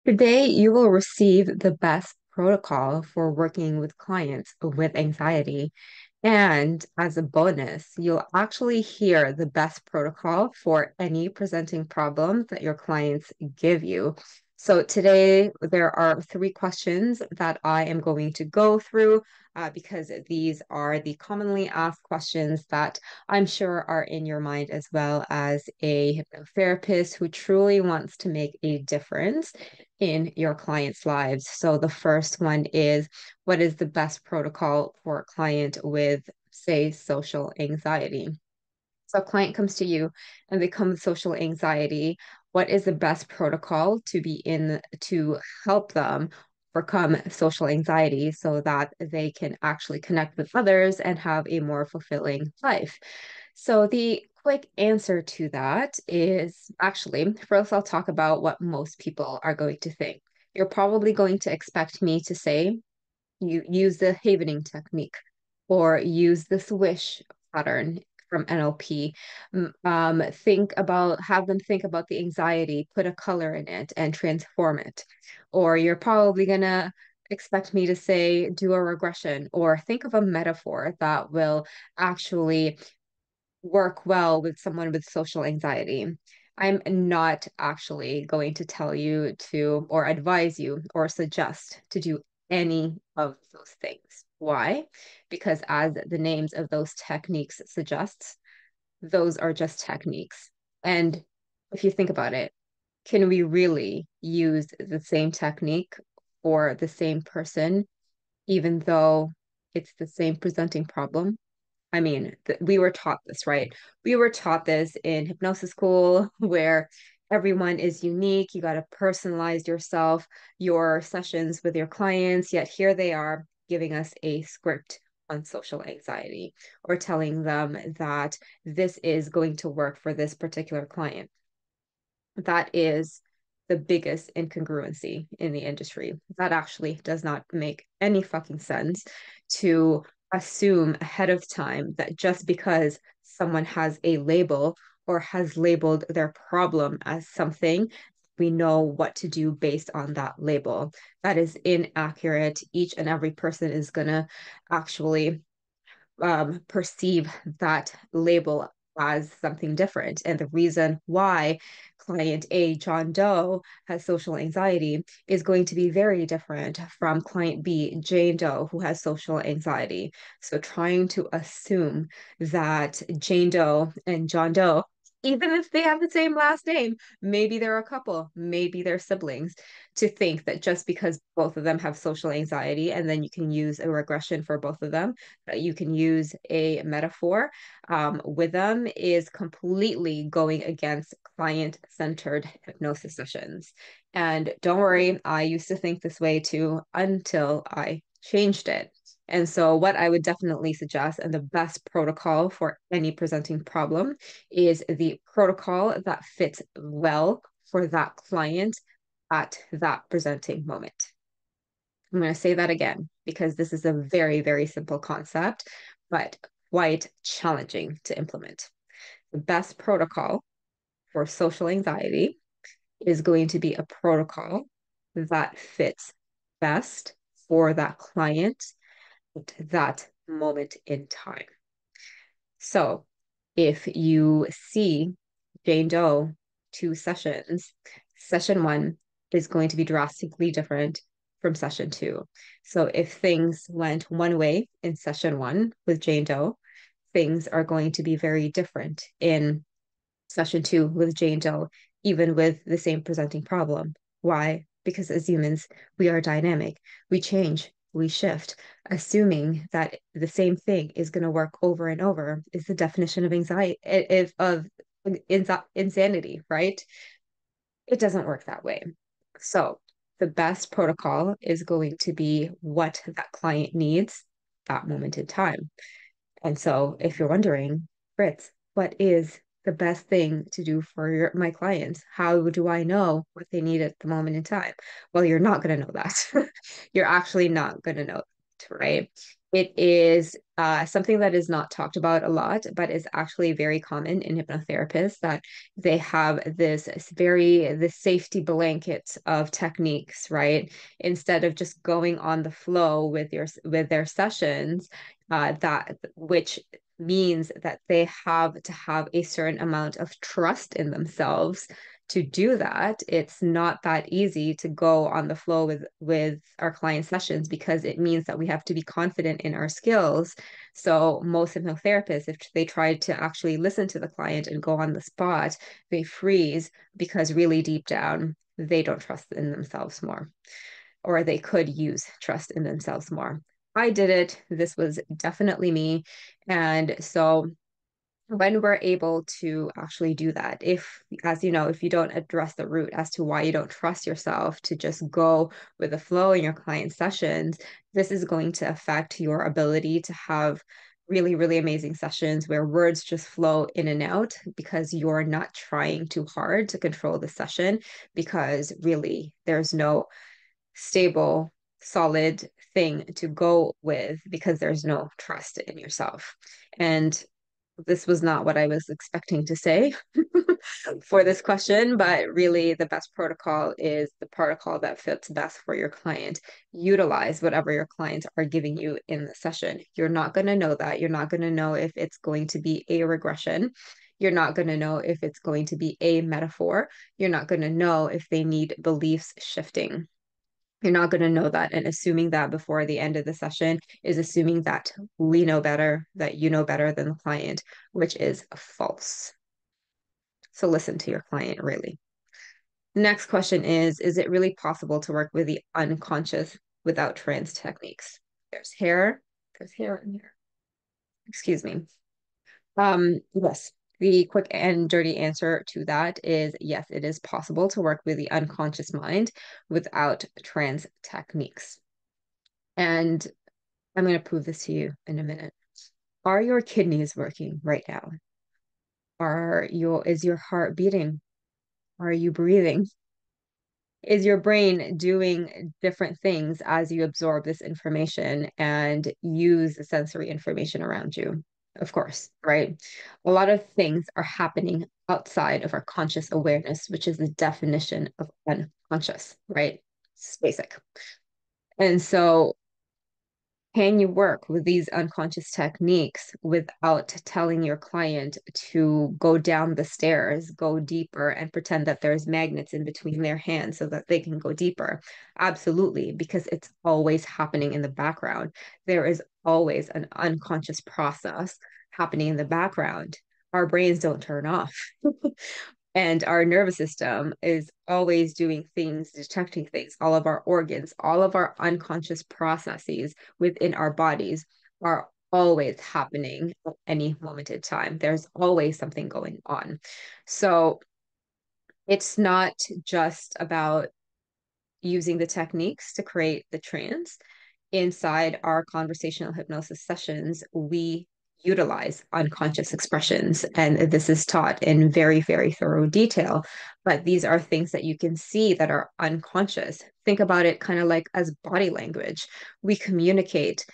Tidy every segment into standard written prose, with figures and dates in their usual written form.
Today, you will receive the best protocol for working with clients with anxiety. And as a bonus, you'll actually hear the best protocol for any presenting problem that your clients give you. So today, there are three questions that I am going to go through because these are the commonly asked questions that I'm sure are in your mind as well as a hypnotherapist who truly wants to make a difference in your clients' lives. So the first one is, what is the best protocol for a client with, say, social anxiety? So a client comes to you and they come with social anxiety. What is the best protocol to be in to help them overcome social anxiety so that they can actually connect with others and have a more fulfilling life? So the quick answer to that is actually, first I'll talk about what most people are going to think. You're probably going to expect me to say, you use the havening technique or use the swish pattern from NLP. Have them think about the anxiety, put a color in it, and transform it. Or you're probably gonna expect me to say, do a regression, or think of a metaphor that will actually work well with someone with social anxiety. I'm not actually going to tell you to, or advise you, or suggest to do any of those things. Why? Because as the names of those techniques suggests, those are just techniques. And if you think about it, can we really use the same technique for the same person, even though it's the same presenting problem? I mean, we were taught this, right? We were taught this in hypnosis school where everyone is unique. You got to personalize yourself, your sessions with your clients. Yet here they are giving us a script on social anxiety or telling them that this is going to work for this particular client. That is the biggest incongruency in the industry. That actually does not make any fucking sense to assume ahead of time that just because someone has a label or has labeled their problem as something, we know what to do based on that label. That is inaccurate. Each and every person is going to actually perceive that label as something different. And the reason why client A, John Doe, has social anxiety is going to be very different from client B, Jane Doe, who has social anxiety. So trying to assume that Jane Doe and John Doe, even if they have the same last name, maybe they're a couple, maybe they're siblings, to think that just because both of them have social anxiety and then you can use a regression for both of them, you can use a metaphor with them is completely going against client-centered hypnosis sessions. And don't worry, I used to think this way too until I changed it. And so, what I would definitely suggest, and the best protocol for any presenting problem, is the protocol that fits well for that client at that presenting moment. I'm going to say that again because this is a very, very simple concept, but quite challenging to implement. The best protocol for social anxiety is going to be a protocol that fits best for that client at that moment in time. So if you see Jane Doe 2 sessions, session one is going to be drastically different from session two. So if things went one way in session one with Jane Doe, things are going to be very different in session two with Jane Doe, even with the same presenting problem. Why? Because as humans, we are dynamic. We change, we shift. Assuming that the same thing is going to work over and over is the definition of anxiety, of insanity, right? It doesn't work that way. So the best protocol is going to be what that client needs that moment in time. And so if you're wondering, Fritz, what is the best thing to do for my clients? How do I know what they need at the moment in time? Well, you're not going to know that. You're actually not going to know, right? It is something that is not talked about a lot, but is actually very common in hypnotherapists that they have this safety blanket of techniques, right? Instead of just going on the flow with their sessions, that which means that they have to have a certain amount of trust in themselves to do that. It's not that easy to go on the flow with our client sessions because it means that we have to be confident in our skills. So most hypnotherapists, if they try to actually listen to the client and go on the spot, they freeze because really deep down they don't trust in themselves more, or they could use trust in themselves more. I did it. This was definitely me. And so when we're able to actually do that, if, as you know, if you don't address the root as to why you don't trust yourself to just go with the flow in your client sessions, this is going to affect your ability to have really, really amazing sessions where words just flow in and out because you're not trying too hard to control the session, because really there's no stable, solid thing to go with because there's no trust in yourself. And this was not what I was expecting to say for this question, but really the best protocol is the protocol that fits best for your client. Utilize whatever your clients are giving you in the session. You're not going to know that. You're not going to know if it's going to be a regression. You're not going to know if it's going to be a metaphor. You're not going to know if they need beliefs shifting. You're not going to know that. And assuming that before the end of the session is assuming that we know better, that you know better than the client, which is false. So listen to your client, really. Next question is it really possible to work with the unconscious without trance techniques? There's hair. There's hair in here. Excuse me. Yes. The quick and dirty answer to that is yes, it is possible to work with the unconscious mind without trance techniques. And I'm going to prove this to you in a minute. Are your kidneys working right now? Is your heart beating? Are you breathing? Is your brain doing different things as you absorb this information and use the sensory information around you? Of course, right? A lot of things are happening outside of our conscious awareness, which is the definition of unconscious, right? It's basic. And so can you work with these unconscious techniques without telling your client to go down the stairs, go deeper, and pretend that there's magnets in between their hands so that they can go deeper? Absolutely, because it's always happening in the background. There is always an unconscious process happening in the background. Our brains don't turn off. And our nervous system is always doing things, detecting things. All of our organs, all of our unconscious processes within our bodies are always happening at any moment in time. There's always something going on. So it's not just about using the techniques to create the trance. Inside our conversational hypnosis sessions, we utilize unconscious expressions. And this is taught in very, very thorough detail. But these are things that you can see that are unconscious. Think about it kind of like as body language. We communicate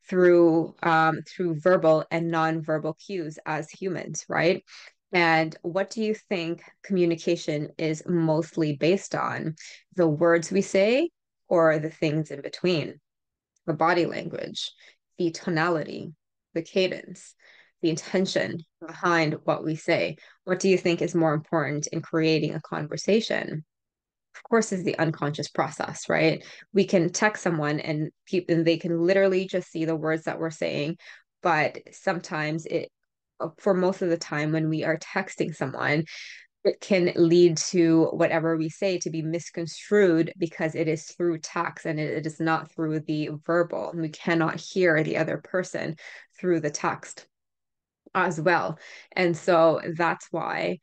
through verbal and nonverbal cues as humans, right? And what do you think communication is mostly based on? The words we say or the things in between? The body language, the tonality, the cadence, the intention behind what we say. What do you think is more important in creating a conversation? Of course, is the unconscious process, right? We can text someone and they can literally just see the words that we're saying, but sometimes for most of the time when we are texting someone, it can lead to whatever we say to be misconstrued because it is through text and it is not through the verbal. We cannot hear the other person through the text as well. And so that's why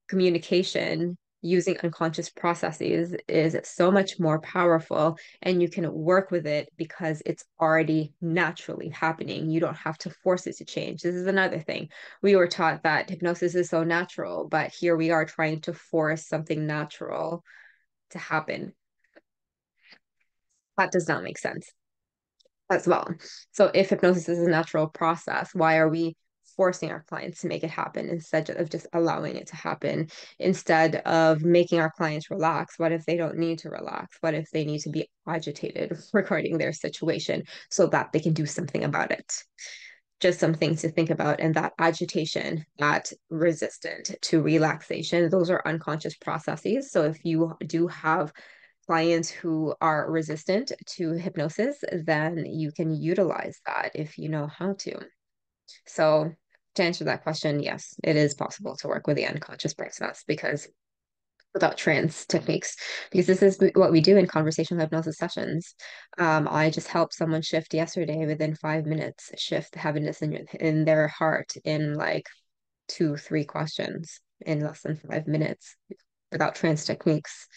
communication using unconscious processes is so much more powerful, and you can work with it because it's already naturally happening. You don't have to force it to change. This is another thing. We were taught that hypnosis is so natural, but here we are trying to force something natural to happen. That does not make sense. as well. So if hypnosis is a natural process, why are we forcing our clients to make it happen instead of just allowing it to happen? Instead of making our clients relax, what if they don't need to relax? What if they need to be agitated regarding their situation so that they can do something about it? Just something to think about. And that agitation, that resistant to relaxation, those are unconscious processes. So if you do have clients who are resistant to hypnosis, then you can utilize that if you know how to. So, to answer that question, yes, it is possible to work with the unconscious process because without trance techniques, because this is what we do in conversational hypnosis sessions. I just helped someone shift yesterday within 5 minutes, shift the heaviness in their heart in like 2, 3 questions in less than 5 minutes without trance techniques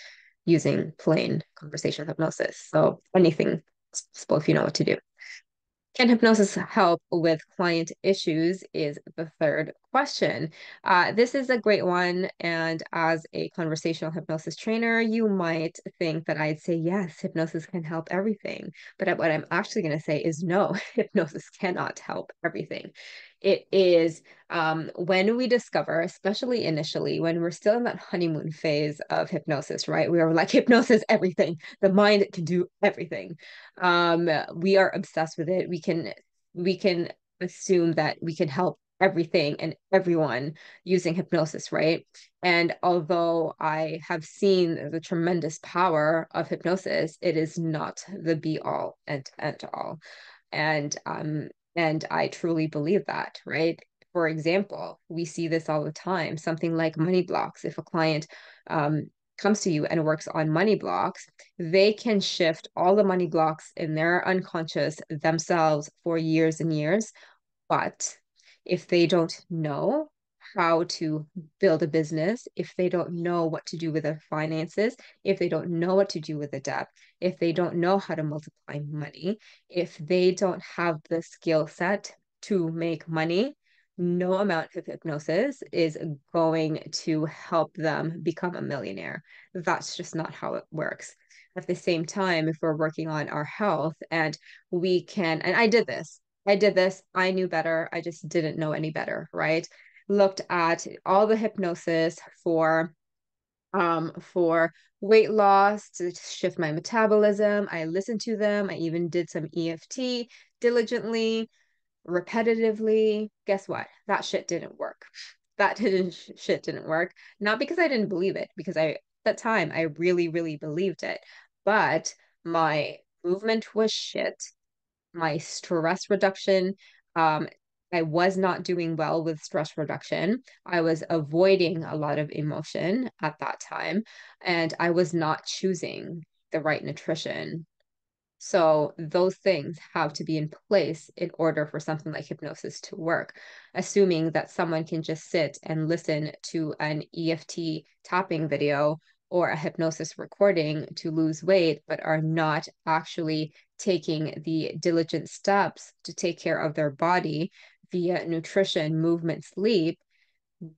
using plain conversational hypnosis. So anything is possible if you know what to do. Can hypnosis help with client issues is the third question. This is a great one. And as a conversational hypnosis trainer, you might think that I'd say, yes, hypnosis can help everything. But what I'm actually going to say is no, hypnosis cannot help everything. It is when we discover, especially initially, when we're still in that honeymoon phase of hypnosis, right? We are like, hypnosis, everything. The mind can do everything. We are obsessed with it. We can assume that we can help everything and everyone using hypnosis, right? And although I have seen the tremendous power of hypnosis, it is not the be all and all. And and I truly believe that, right? For example, we see this all the time, something like money blocks. If a client comes to you and works on money blocks, they can shift all the money blocks in their unconscious themselves for years and years. But if they don't know how to build a business, if they don't know what to do with their finances, if they don't know what to do with the debt, if they don't know how to multiply money, if they don't have the skill set to make money, no amount of hypnosis is going to help them become a millionaire. That's just not how it works. At the same time, if we're working on our health and we can, and I did this. I knew better. I just didn't know any better, right? Looked at all the hypnosis for weight loss to shift my metabolism. I listened to them. I even did some EFT diligently, repetitively. Guess what? That shit didn't work. That didn't shit didn't work. Not because I didn't believe it, because at that time I really, really believed it. But my movement was shit, my stress reduction. Um, I was not doing well with stress reduction. I was avoiding a lot of emotion at that time, and I was not choosing the right nutrition. So those things have to be in place in order for something like hypnosis to work. Assuming that someone can just sit and listen to an EFT tapping video or a hypnosis recording to lose weight, but are not actually taking the diligent steps to take care of their body via nutrition, movement, sleep,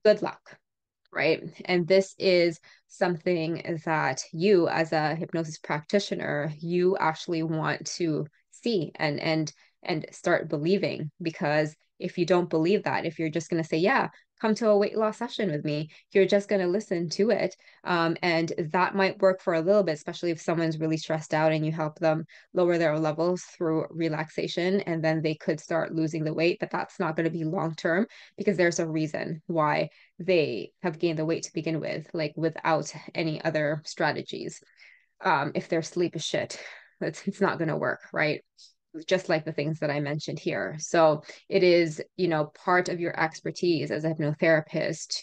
good luck, right? And this is something that you, as a hypnosis practitioner, you actually want to see and start believing. Because if you don't believe that, if you're just going to say, yeah, come to a weight loss session with me, you're just going to listen to it. And that might work for a little bit, especially if someone's really stressed out and you help them lower their levels through relaxation, and then they could start losing the weight. But that's not going to be long term, because there's a reason why they have gained the weight to begin with, like without any other strategies. If their sleep is shit, it's not going to work, right? Just like the things that I mentioned here. So it is, part of your expertise as a hypnotherapist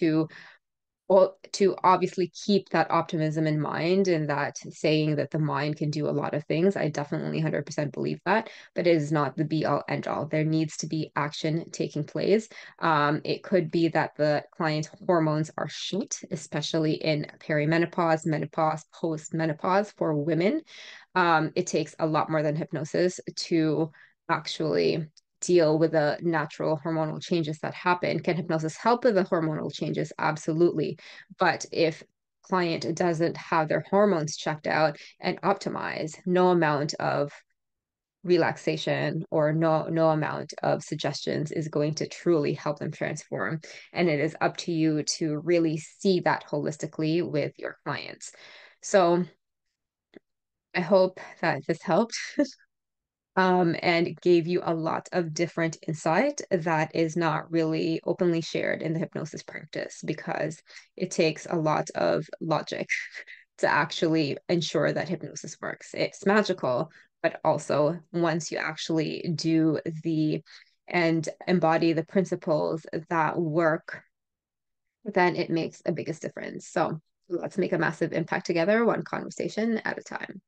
to obviously keep that optimism in mind, and that saying that the mind can do a lot of things. I definitely 100% believe that, but it is not the be all end all. There needs to be action taking place. It could be that the client's hormones are shit, especially in perimenopause, menopause, post-menopause for women. It takes a lot more than hypnosis to actually deal with the natural hormonal changes that happen. Can hypnosis help with the hormonal changes? Absolutely. But if client doesn't have their hormones checked out and optimized, no amount of relaxation or no amount of suggestions is going to truly help them transform. And it is up to you to really see that holistically with your clients. So I hope that this helped and gave you a lot of different insight that is not really openly shared in the hypnosis practice because it takes a lot of logic to actually ensure that hypnosis works. It's magical, but also once you actually do the and embody the principles that work, then it makes a biggest difference. So let's make a massive impact together, one conversation at a time.